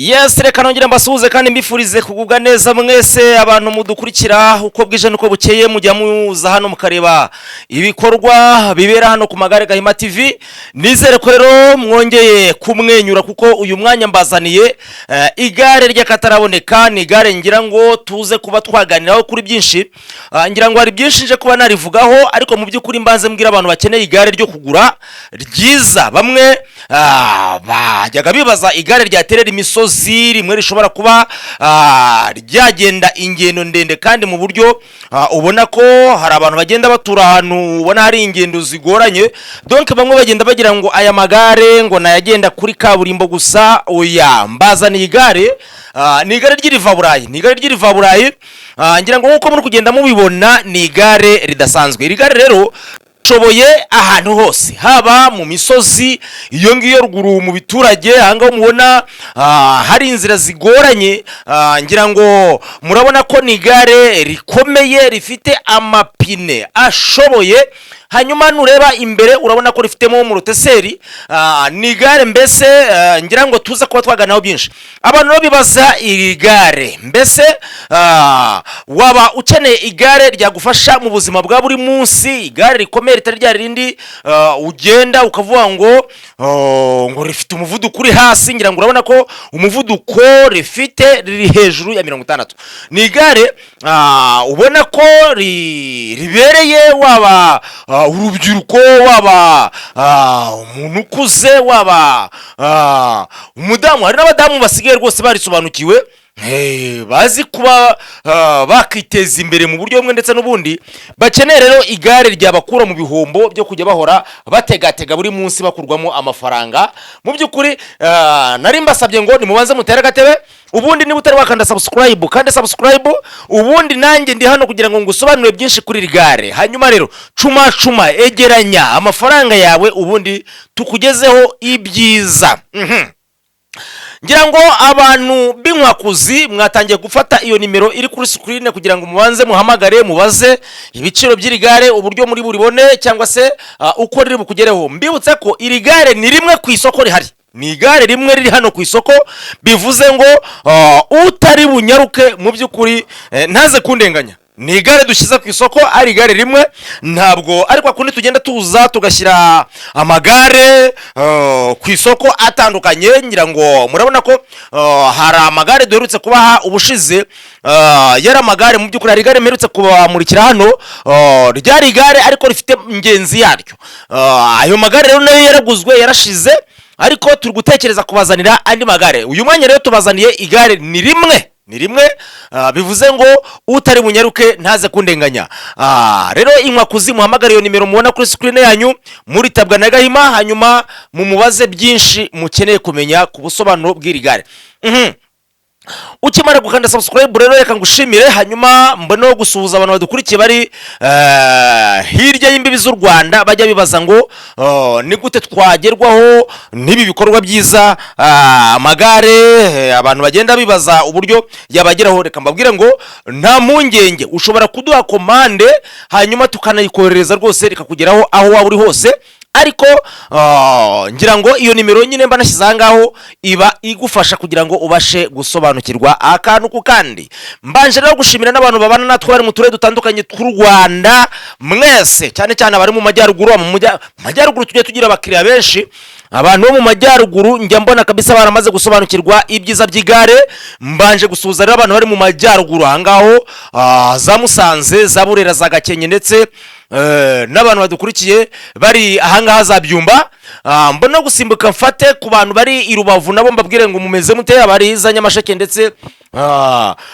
Yes, reka nongera mbasuhuze kandi mbifurize kugubwa neza mwese abantu mudukurikira uko bwije nuko bukeye mujya muza hano mukareba ibikorwa bibera hano ku Magare Gahima TV. Nizere ko rero mwongeye kumwenyura kuko uyu mwanya mbazaniye igare ry'akataraboneka, ni igare ngira ngo tuze kuba twaganiraho kuri byinshi. Ngira ngo hari byinshi nje kuba narivugaho, ariko mu by'ukuri mbanze mbwira abantu bakeneye igare ryo kugura ryiza. Bamwe bajyaga bibaza igare ryaterera imisozi rimwe rishobora kuba ryagenda ingendo ndende kandi mu buryo ubona ko hari abantu bagenda batura ahantu ubona hari ingendo zigoranye. Donc bamwe bagenda bagira ngo aya magare ngo nayagenda kuri kaburimbo gusa. Oya, mbazaniye igare, ni igare ry'Ryirivaburayi, ni igare ry'Ryirivaburayi. Ngira ngo nkuko muri kugenda mubibona ni igare ridasanzwe. Iri gare rero shoboye ahantu hose, haba mu misozi iyo ngiyo ruguru mu biturage hanga mubona hari inzira zigoranye. Ngira ngo murabona ko ni igare rikomeye rifite amapine ashoboye. Hanyuma nureba imbere urabona ko rifitemo umuroteseri. Ni igare mbese ngira ngo tuza kuba twaganaho byinshi. Abantu bibaza iri gare mbese waba ukeneye igare ryagufasha mu buzima bwa buri munsi, igare rikomeye ritari rya rindi ugenda ukavuga ngo rifite umuvuduko uri hasi. Ngira ngo urabona ko umuvuduko rifite riri hejuru ya 60. Ni igare ubona ko ribereye waba urubyiruko, waba umuntu ukuze, waba umudamu. Hari n'abadamu basigaye rwose barisobanukiwe, bazi kuba bakiteza imbere mu buryo bumwe ndetse n'ubundi. Bakeneye rero igare ryabakura mu bihombo byo kujya bahora bategatega buri munsi bakurwamo amafaranga. Mu by'ukuri nari mbasabye ngo nimubanze mutere agatebe, ubundi niba utari wakanda subscribe kandi subscribe, ubundi nanjye ndi hano kugira ngo ngusobanure byinshi kuri iri gare. Hanyuma rero cuma egeranya amafaranga yawe ubundi tukugezeho ibyiza. Ngira ngo abantu b'inkwakuzi mwatangiye gufata iyo nimero iri kuri screen kugira ngo mubanze muhamagare mubaze ibiciro by'iri gare uburyo muri buribone cyangwa se uko riri bukugereho. Mbibutse ko iri gare ni rimwe ku isoko rihari, ni igare rimwe riri hano ku isoko. Bivuze ngo utari bunyaruke mu by'ukuri ntaze kundenganya. Ni igare dushize ku isoko, ari igare rimwe, ntabwo ariko akundi tugenda tuza tugashyira amagare ku isoko atandukanye. Ngira ngo murabona ko hari amagare duherutse kubaha ubushize, yari amagare mu by'ukuri. Hari igare mperutse kubamurikira hano, ryari igare ariko rifite ingenzi yaryo. Ayo magare rero nayo yaraguzwe yarashize, ariko turi gutekereza kubazanira andi magare. Uyu mwanya rero tubazaniye igare ni rimwe, ni rimwe. Bivuze ngo utari bunyaruke ntaze kundenganya. Rero inkwakuzi muhamagara iyo nimero mubona kuri screen yanyu, muri tabwa na Gahima, hanyuma mumubaze byinshi mukeneye kumenya ku busobanuro bw'iri gare. Ukimara gukanda subscribe rero reka ngushimire, hanyuma mbone gusuhuza abantu badukurikiye bari hirya y'imbibi z'u Rwanda bajya bibaza ngo ni gute twagerwaho nibi bikorwa byiza amagare. Abantu bagenda bibaza uburyo yabageraho, reka mbabwire ngo nta mpungenge, ushobora kuduha komande hanyuma tukanayikorereza rwose rikakugeraho aho waba uri hose. Ariko ngira ngo iyo nimero nyine mba nashyize ngaho iba igufasha kugira ngo ubashe gusobanukirwa akantu ku kandi. Mbanje rero gushimira n'abantu babana natwe bari mu turere dutandukanye tw'u Rwanda mwese, cyane cyane abari mu majyaruguru. Mu majyaruguru tujye tugira abakiriya benshi. Abantu bo mu majyaruguru njya mbona kabisa baramaze gusobanukirwa ibyiza by'igare. Mbanje gusuhuza rero abantu bari mu majyaruguru ahangaho, za Musanze, za Burera, za Gakenke ndetse n'abantu badukurikiye bari ahangaha za Byumba. Mbona gusimbuka mfate ku bantu bari i Rubavu, nabo mbabwire ngo mumeze mute, abari za Nyamasheke ndetse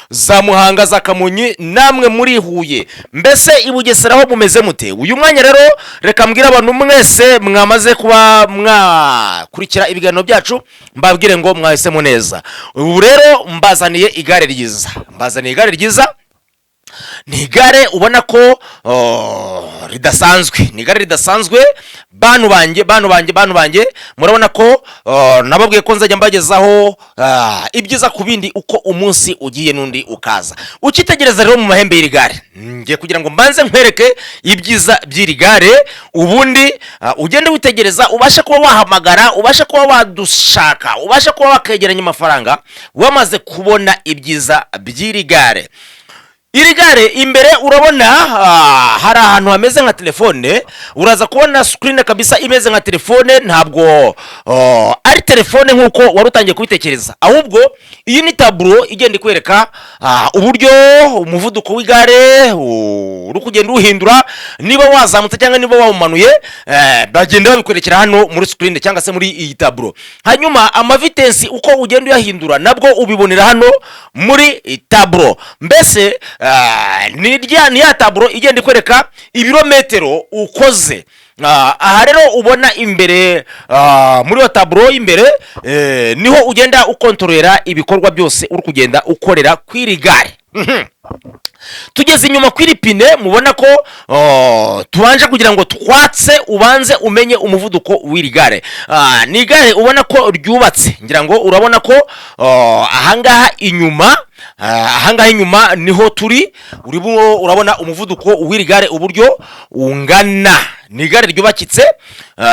za Muhanga, za Kamonyi, namwe muri Huye, mbese i Bugesera ho mumeze mute. Uyu mwanya rero reka mbwira abantu mwese mwamaze kuba mwakurikira ibiganiro byacu, mbabwire ngo mwahisemo neza. Ubu rero mbazaniye igare ryiza, mbazaniye igare ryiza. ni igare ubona ko ridasanzwe, ni igare ridasanzwe. Bantu banjye murabona ko nababwiye ko nzajya mbagezaho ibyiza ku bindi uko umunsi ugiye n'undi ukaza. Ukitegereza rero mu mahembe y'iri gare ngiye kugira ngo mbanze nkwereke ibyiza by'iri gare, ubundi ugende witegereza, ubashe kuba wahamagara, ubashe kuba wadushaka, ubashe kuba wakegeranya amafaranga wamaze kubona ibyiza by'iri gare. Iri gare imbere urabona hari ahantu hameze nka telefone, uraza kubona screen kabisa imeze nka telefone, ntabwo ari telefone nkuko wari utangiye kubitekereza, ahubwo iyi ni taburo igenda ikwereka uburyo umuvuduko w'igare uri kugenda uhindura, niba wazamutse cyangwa niba wawumanuye, bagenda babikwerekera hano muri screen cyangwa se muri iyi taburo. Hanyuma amavitensi uko ugenda uyahindura nabwo ubibonera hano muri taburo. Mbese ni ya taburo igenda ikwereka ibirometero ukoze. Aha rero ubona imbere muri yo taburo imbere niho ugenda ukontorera ibikorwa byose uri kugenda ukorera kw'iri gare. Tugeze inyuma kw'iri pine mubona ko tubanje kugira ngo twatse ubanze umenye umuvuduko w'iri gare. Ni igare ubona ko ryubatse, ngira ngo urabona ko ahangaha inyuma niho turi, urabona umuvuduko w'iri gare uburyo ungana. Ni igare ryubakitse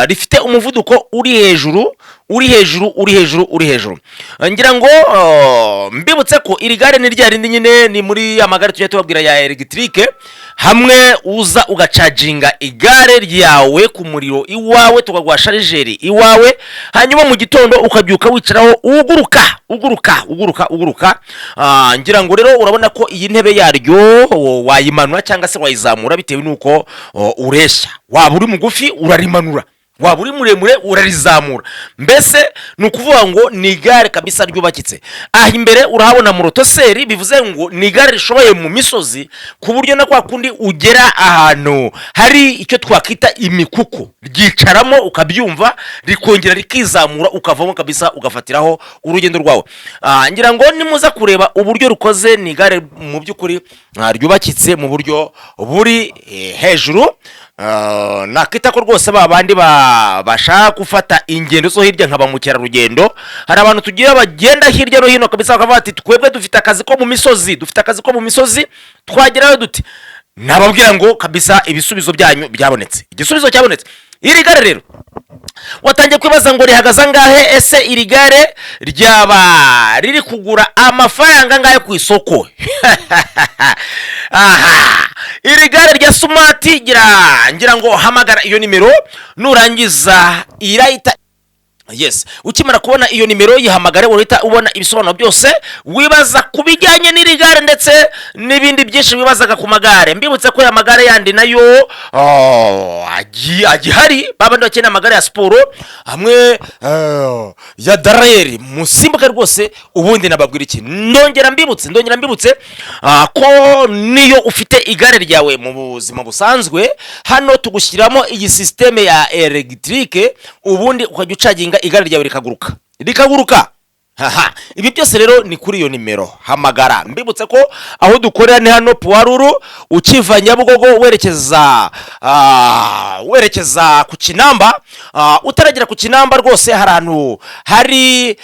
rifite umuvuduko uri hejuru. Ngira ngo mbibutse ko iri gare ni rya rindi nyine ni muri amagare tujya tubabwira ya electrique, hamwe uza ugacajinga igare ryawe ku muriro iwawe, tukaguha sharijeri iwawe, hanyuma mu gitondo ukabyuka wicaraho uguruka. Ngira ngo rero urabona ko iyi ntebe yaryo wayimanura cyangwa se wayizamura bitewe nuko ureshya. Waba uri mugufi urarimanura, waba uri muremure urarizamura. Mbese ni ukuvuga ngo ni igare kabisa ryubakitse. Aha imbere urahabona motoseri, bivuze ngo ni igare rishoboye mu misozi, ku buryo na kwa kundi ugera ahantu hari icyo twakita imikuku, ryicaramo ukabyumva, rikongera rikizamura, ukavamo kabisa ugafatiraho urugendo rwawe. Ngira ngo nimuza kureba uburyo rukoze, ni igare mu by'ukuri ryubakitse mu buryo buri hejuru. Nakita ko rwose babandi bashaka gufata ingendo zo hirya nka bamukerarugendo. Hari abantu tugira bagenda hirya no hino kabisa bakavuga ati twebwe dufite akazi ko mu misozi, twagerayo dute? Nababwira ngo kabisa ibisubizo byanyu byabonetse, igisubizo cyabonetse. Iri gare rero watangiye kwibaza ngo rihagaze angahe? Ese iri gare ryaba riri kugura amafaranga angahe ku isoko? Iri gare rya smart ngira ngo hamagara iyo nimero, nurangiza irahita Yes, ukimara kubona iyo nimero yihamagare urita ubona ibisobanuro byose wibaza kubijyanye n'irigare ndetse n'ibindi byinshi wibazaga ku magare. Mbibutse ko ya magare yandi nayo agihari babandi bakina amagare ya siporo hamwe ya dareri musimbuka rwose. Ubundi nababwira iki, ndongera mbibutse ko niyo ufite igare ryawe mu buzima busanzwe hano tugushyiramo iyi systeme ya electrique, ubundi ukajya ucaginga igare ryawe rikaguruka. Ibi byose rero ni kuri iyo nimero hamagara. Mbibutse ko aho dukorera ni hano Puwaruru, ukiva Nyabugogo werekeza ku Kinamba. Utaragera ku Kinamba rwose hari ahantu hari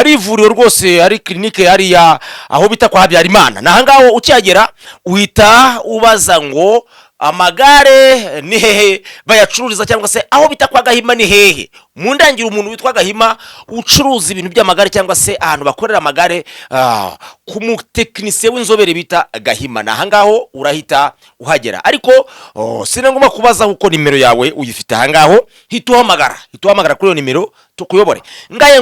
ivuriro rwose, hari clinique hariya aho bita kwa Habyarimana. Nahangaho ukihagera uhita ubaza ngo amagare ni hehe bayacururiza, cyangwa se aho bita kwa Gahima ni hehe. Mu ndangira umuntu witwa Gahima ucuruza ibintu by'amagare cyangwa se ahantu bakorera amagare ku mutekinisiye w'inzobere bita Gahima. Nahangaho urahita uhagera, ariko sinangoma kubaza uko nimero yawe uyifite. Ahangaho hita uhamagara kuri iyo nimero tukuyobore. Ngaye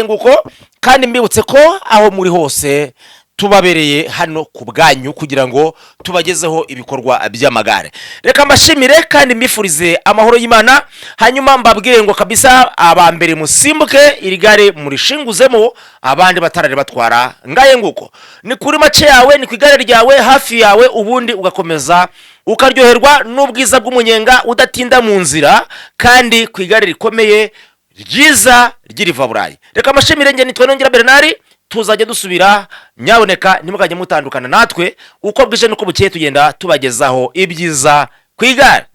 nguko kandi mbibutse ko aho muri hose tubabereye hano ku bwanyu kugira ngo tubagezeho ibikorwa by'amagare. Reka mbashimire kandi mbifurize amahoro y'Imana, hanyuma mbabwire ngo kabisa abambere musimbuke irigare murishinguzemo, abandi batarare batwara. Ngaye nguko ni kuri mace yawe, ni kwigare ryawe hafi yawe, ubundi ugakomeza ukaryoherwa n'ubwiza bw'umunyenga udatinda mu nzira, kandi kwigare rikomeye ryiza Ryirivaburayi. Reka mbashimire, nge nitwa Nongera Bernard. tuzajya dusubira, nyaboneka ntimukajye mutandukana natwe uko bwije nuko bukeye tugenda tubagezaho ibyiza ku igare.